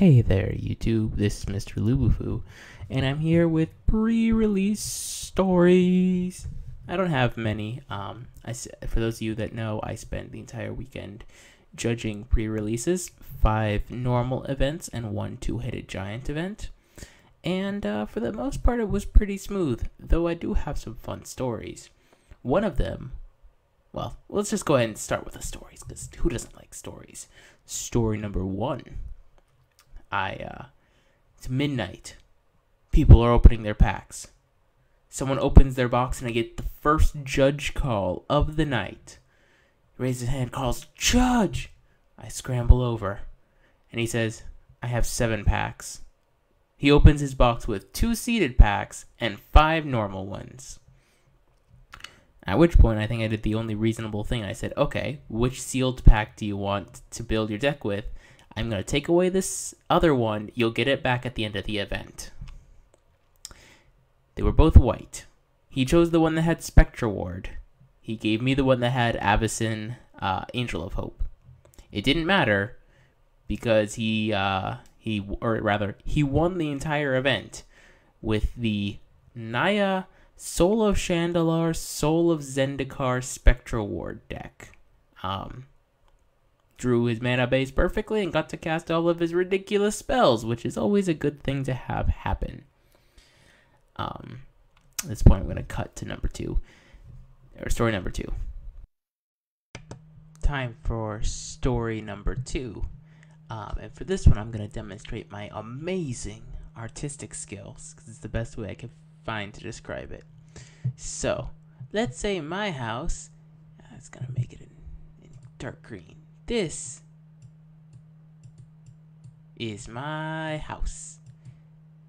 Hey there, YouTube. This is Mr. LuBuFu, and I'm here with pre-release stories. I don't have many. For those of you that know, I spent the entire weekend judging pre-releases, 5 normal events and 1 two-headed giant event. And for the most part, it was pretty smooth, though I do have some fun stories. One of them, well, let's just go ahead and start with the stories, because who doesn't like stories? Story number 1. It's midnight. People are opening their packs. Someone opens their box and I get the first judge call of the night. He raises his hand, calls, "Judge!" I scramble over, and he says, "I have 7 packs." He opens his box with 2 seeded packs and 5 normal ones. At which point, I think I did the only reasonable thing. I said, "Okay, which sealed pack do you want to build your deck with? I'm going to take away this other one. You'll get it back at the end of the event." They were both white. He chose the one that had Spectra Ward. He gave me the one that had Avacyn, Angel of Hope. It didn't matter because he won the entire event with the Naya Soul of Chandalar, Soul of Zendikar Spectra Ward deck. Drew his mana base perfectly and got to cast all of his ridiculous spells, which is always a good thing to have happen. At this point, I'm going to cut to story number 2. Time for story number 2. And for this one, I'm going to demonstrate my amazing artistic skills, because it's the best way I can find to describe it. So, let's say my house, it's going to make it in dark green. This is my house.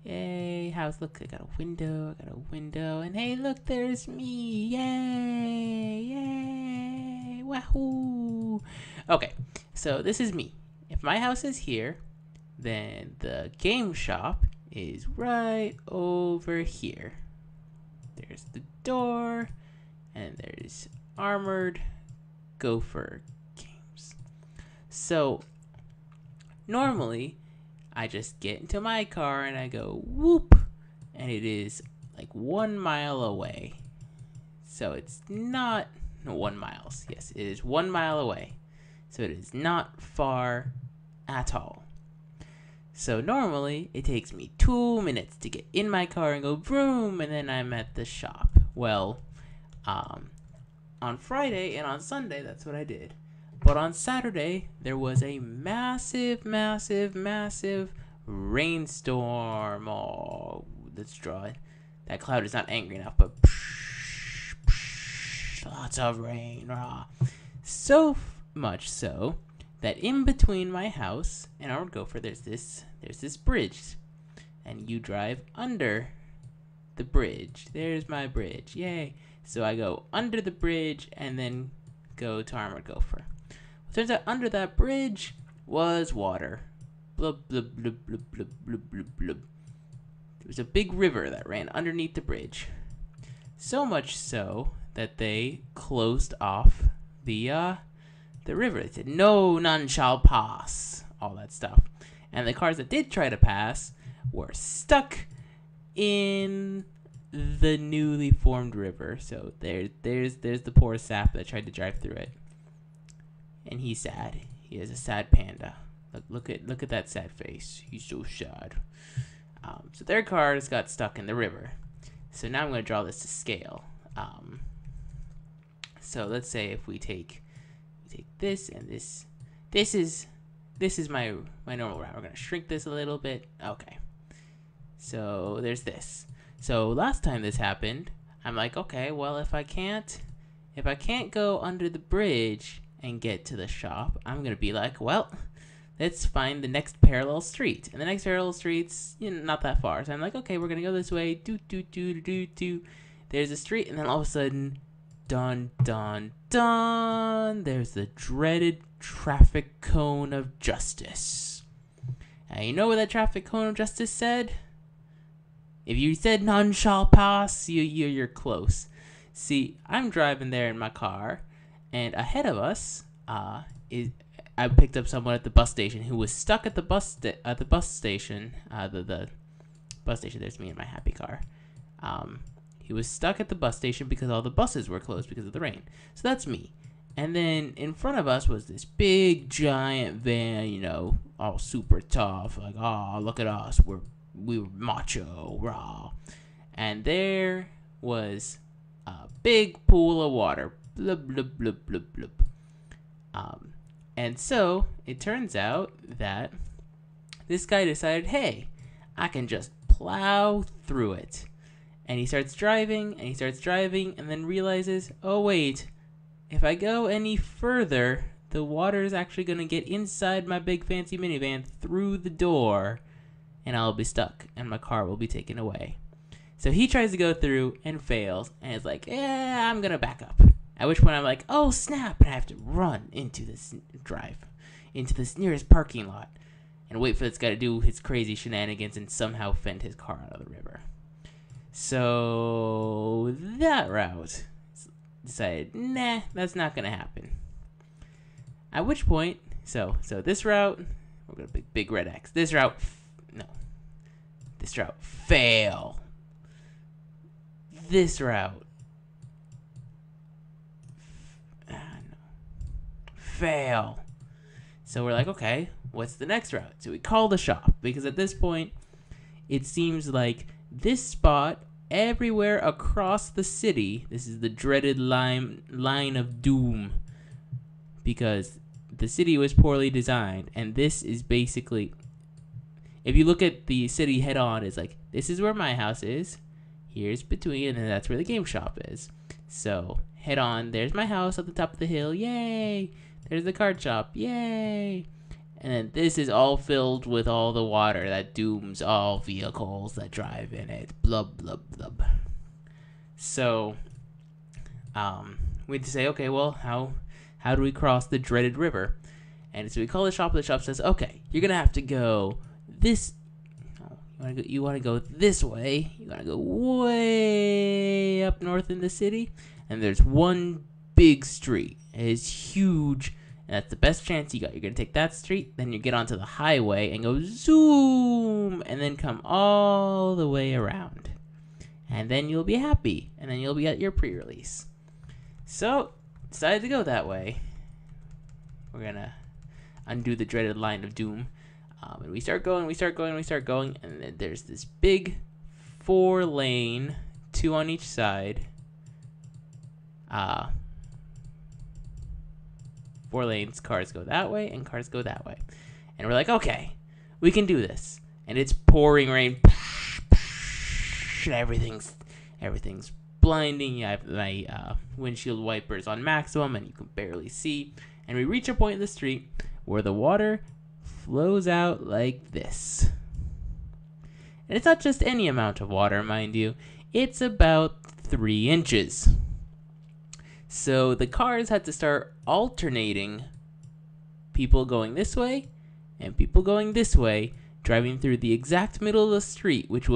Yay, house. Look, I got a window, and hey, look, there's me. Yay, yay, wahoo. Okay, so this is me. If my house is here, then the game shop is right over here. There's the door, and there's Armored Gopher Games. So, normally, I just get into my car and I go whoop, and it is like 1 mile away. So it's not 1 mile. Yes, it is 1 mile away. So it is not far at all. So normally it takes me 2 minutes to get in my car and go vroom, and then I'm at the shop. Well, on Friday and on Sunday, that's what I did. But on Saturday, there was a massive rainstorm. Oh, let's draw it. That cloud is not angry enough, but lots of rain. So much so that in between my house and our gopher, there's this bridge, and you drive under the bridge. There's my bridge. Yay! So I go under the bridge and then go to Armored Gopher. Turns out under that bridge was water. Blub, blub, blub, blub, blub, blub, blub, blub. There was a big river that ran underneath the bridge. So much so that they closed off the river. They said, "No, none shall pass." All that stuff. And the cars that did try to pass were stuck in the newly formed river. So there's the poor sap that tried to drive through it. And he's sad. He is a sad panda. Look at that sad face. He's so sad. So their cars got stuck in the river. So now I'm going to draw this to scale. So let's say if we take this and this. This is my normal route. We're going to shrink this a little bit. Okay. So there's this. So last time this happened, I'm like, okay, well, if I can't go under the bridge and get to the shop, I'm gonna be like, well, let's find the next parallel street. And the next parallel street's not that far. So I'm like, okay, we're gonna go this way. There's a street, and then all of a sudden, dun dun dun, there's the dreaded traffic cone of justice. And you know what that traffic cone of justice said? If you said none shall pass, you're close. See, I'm driving there in my car, and ahead of us is I picked up someone at the bus station who was stuck at the bus station. The bus station. There's me in my happy car. He was stuck at the bus station because all the buses were closed because of the rain. So that's me. And then in front of us was this big giant van, you know, all super tough. Like, oh, look at us, we were macho, raw. And there was a big pool of water. Blub, blub, blub, blub, blub. And so it turns out that this guy decided, hey, I can just plow through it. And he starts driving, and then realizes, oh wait, if I go any further, the water is actually going to get inside my big fancy minivan through the door, and I'll be stuck, and my car will be taken away. So he tries to go through and fails, and is like, yeah, I'm going to back up. At which point I'm like, oh snap, and I have to run into this nearest parking lot and wait for this guy to do his crazy shenanigans and somehow fend his car out of the river. So that route, decided, nah, that's not gonna happen. At which point, so this route, we're gonna big red X. This route, fail. This route, fail. So we're like, okay, what's the next route? So we call the shop, because at this point, it seems like this spot everywhere across the city, this is the dreaded line of doom, because the city was poorly designed, and this is basically, if you look at the city head on, it's like, this is where my house is, here's between, and that's where the game shop is. So head on, there's my house at the top of the hill, yay! There's the card shop, yay! And then this is all filled with all the water that dooms all vehicles that drive in it. Blub, blub, blub. So, we had to say, okay, well, how do we cross the dreaded river? And so we call the shop. The shop says, okay, you're going to have to go this... You want to go this way. You want to go way up north in the city. And there's one big street. It's huge. And that's the best chance you got. You're going to take that street, then you get onto the highway and go zoom, and then come all the way around. And then you'll be happy, and then you'll be at your pre-release. So, decided to go that way. We're going to undo the dreaded line of doom. And we start going, and then there's this big 4-lane, 2 on each side. 4 lanes, cars go that way, and cars go that way. And we're like, okay, we can do this. And it's pouring rain. Everything's blinding. I have my windshield wipers on maximum, and you can barely see. And we reach a point in the street where the water flows out like this. And it's not just any amount of water, mind you. It's about 3 inches. So the cars had to start alternating people going this way and people going this way, driving through the exact middle of the street, which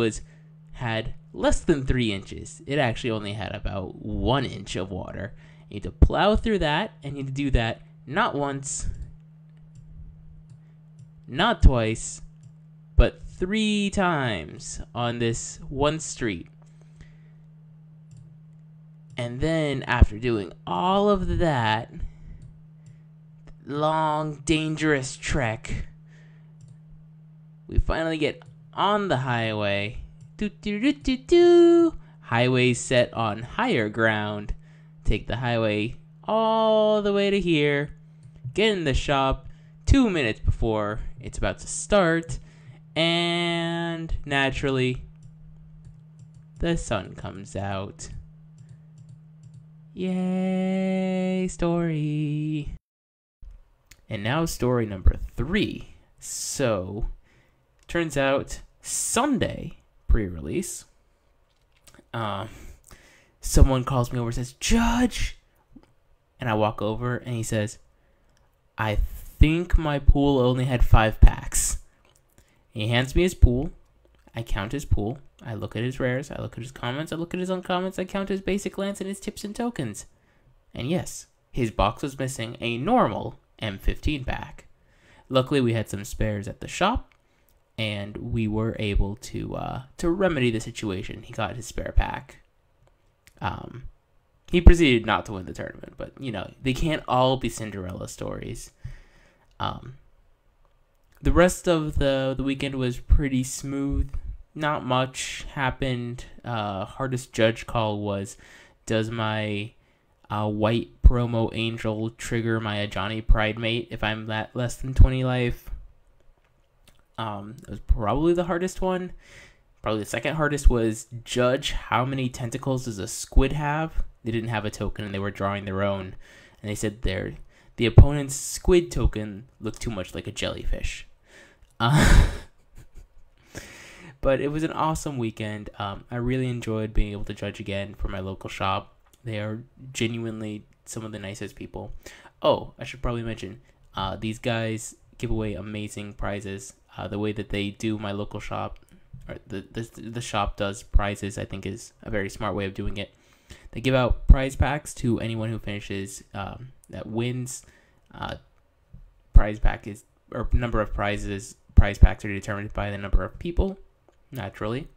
had less than 3 inches. It actually only had about 1 inch of water. You need to plow through that, and you need to do that not once, not twice, but 3 times on this one street. And then, after doing all of that long, dangerous trek, we finally get on the highway. Highway set on higher ground. Take the highway all the way to here. Get in the shop 2 minutes before it's about to start. And naturally, the sun comes out. Yay, story. And now story number 3. So, turns out Sunday pre-release, someone calls me over and says, Judge, and I walk over and he says, I think my pool only had 5 packs. He hands me his pool. I count his pool. I look at his rares. I look at his comments. I look at his uncommons. I count his basic lands and his tips and tokens. And yes, his box was missing a normal M15 pack. Luckily, we had some spares at the shop, and we were able to remedy the situation. He got his spare pack. He proceeded not to win the tournament, but they can't all be Cinderella stories. The rest of the weekend was pretty smooth. Not much happened. Hardest judge call was, does my white promo angel trigger my Ajani pride mate if I'm less than 20 life? It was probably the hardest one. Probably the second hardest was judge how many tentacles does a squid have. They didn't have a token and they were drawing their own. And they said the opponent's squid token looked too much like a jellyfish. But it was an awesome weekend. I really enjoyed being able to judge again for my local shop. They are genuinely some of the nicest people. Oh, I should probably mention, these guys give away amazing prizes. The way that they do my local shop, or the shop does prizes, I think is a very smart way of doing it. They give out prize packs to anyone who finishes that wins. Prize pack is, or number of prizes. Prize packs are determined by the number of people, naturally.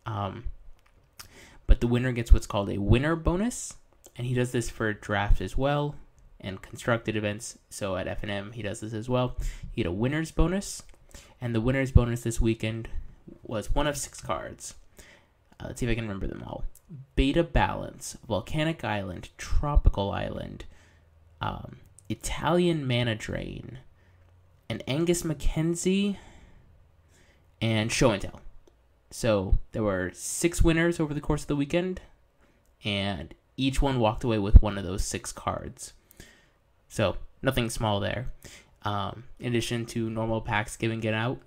But the winner gets what's called a winner bonus, and he does this for draft as well and constructed events. So at F&M, he does this as well. You get a winner's bonus, and the winner's bonus this weekend was one of 6 cards. Let's see if I can remember them all. Beta Balance, Volcanic Island, Tropical Island, Italian Mana Drain, an Angus Mackenzie, and Show and Tell. So there were 6 winners over the course of the weekend, and each one walked away with one of those 6 cards. So nothing small there. In addition to normal packs giving it out,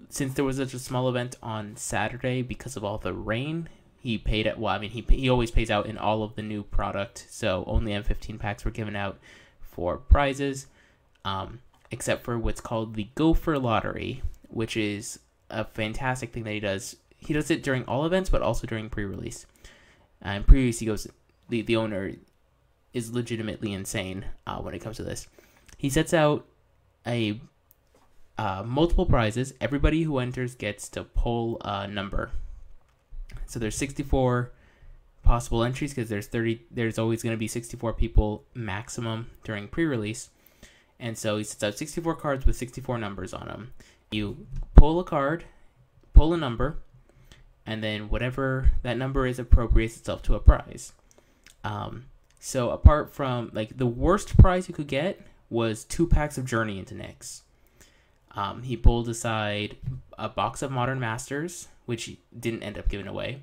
since there was such a small event on Saturday because of all the rain, he paid it. Well, I mean, he always pays out in all of the new product, so only M15 packs were given out for prizes, except for what's called the Gopher Lottery, which is a fantastic thing that he does. He does it during all events, but also during pre-release. And pre-release, he goes, the owner is legitimately insane when it comes to this. He sets out a multiple prizes. Everybody who enters gets to pull a number. So there's 64 possible entries because there's always going to be 64 people maximum during pre-release. And so he sets out 64 cards with 64 numbers on them. You pull a card, pull a number, and then whatever that number is appropriates itself to a prize. So apart from, like, the worst prize you could get was 2 packs of Journey into Nyx. He pulled aside a box of Modern Masters, which he didn't end up giving away.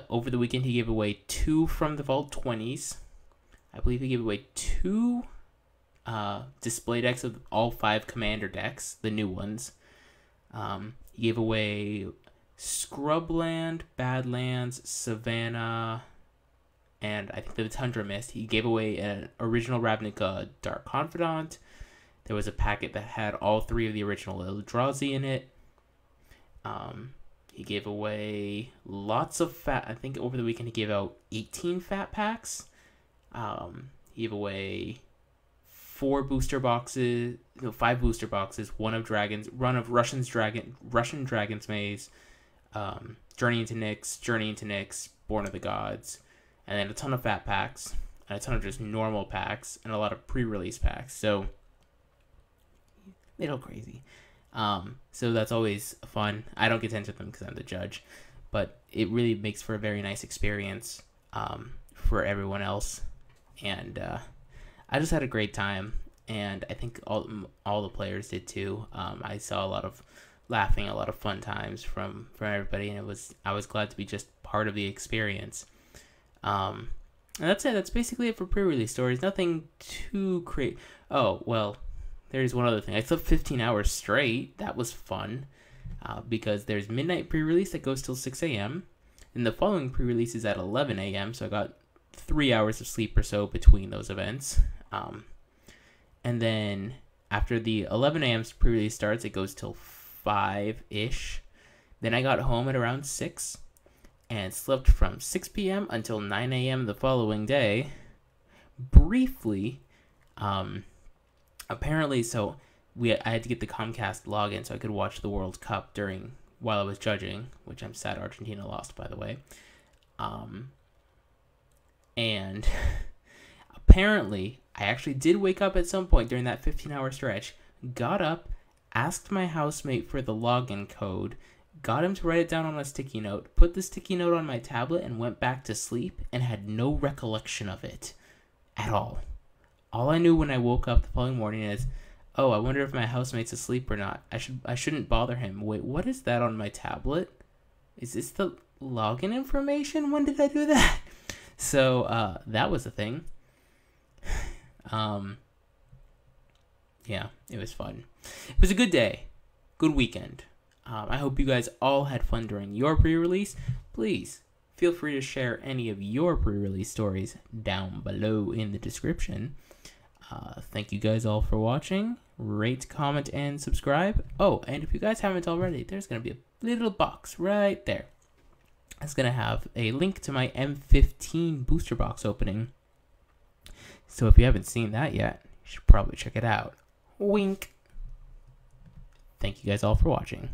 Over the weekend, he gave away 2 from the Vault 20s. I believe he gave away 2 display decks of all 5 Commander decks, the new ones. He gave away Scrubland, Badlands, Savannah, and I think the Tundra Mist. He gave away an original Ravnica Dark Confidant. There was a packet that had all 3 of the original Eldrazi in it. He gave away lots of fat. I think over the weekend he gave out 18 fat packs. He gave away 5 booster boxes, 1 of Russian Dragon's Maze, Journey into Nyx, Born of the Gods, and then a ton of fat packs, and a ton of just normal packs, and a lot of pre-release packs. So they go crazy. So that's always fun. I don't get to enter them because I'm the judge, but it really makes for a very nice experience for everyone else. And I just had a great time, and I think all the players did too. I saw a lot of laughing, a lot of fun times from everybody, and I was glad to be just part of the experience. And that's it. That's basically it for pre-release stories. Nothing too crazy. Oh, well, there's one other thing. I slept 15 hours straight. That was fun, because there's midnight pre-release that goes till 6 a.m. And the following pre-release is at 11 a.m., so I got 3 hours of sleep or so between those events. And then after the 11 a.m. pre-release starts, it goes till 5-ish. Then I got home at around 6 and slept from 6 p.m. until 9 a.m. the following day. Briefly apparently, so I had to get the Comcast login so I could watch the World Cup while I was judging, which I'm sad Argentina lost, by the way. And apparently, I actually did wake up at some point during that 15-hour stretch, got up, asked my housemate for the login code, got him to write it down on a sticky note, put the sticky note on my tablet, and went back to sleep and had no recollection of it at all. All I knew when I woke up the following morning is, oh, I wonder if my housemate's asleep or not. I shouldn't bother him. Wait, what is that on my tablet? Is this the login information? When did I do that? So that was the thing. Yeah, it was fun. It was a good day. Good weekend. I hope you guys all had fun during your pre-release. Please feel free to share any of your pre-release stories down below in the description. Thank you guys all for watching. Rate, comment, and subscribe. Oh, and if you guys haven't already, there's going to be a little box right there. It's going to have a link to my M15 booster box opening. So if you haven't seen that yet, you should probably check it out. Wink. Thank you guys all for watching.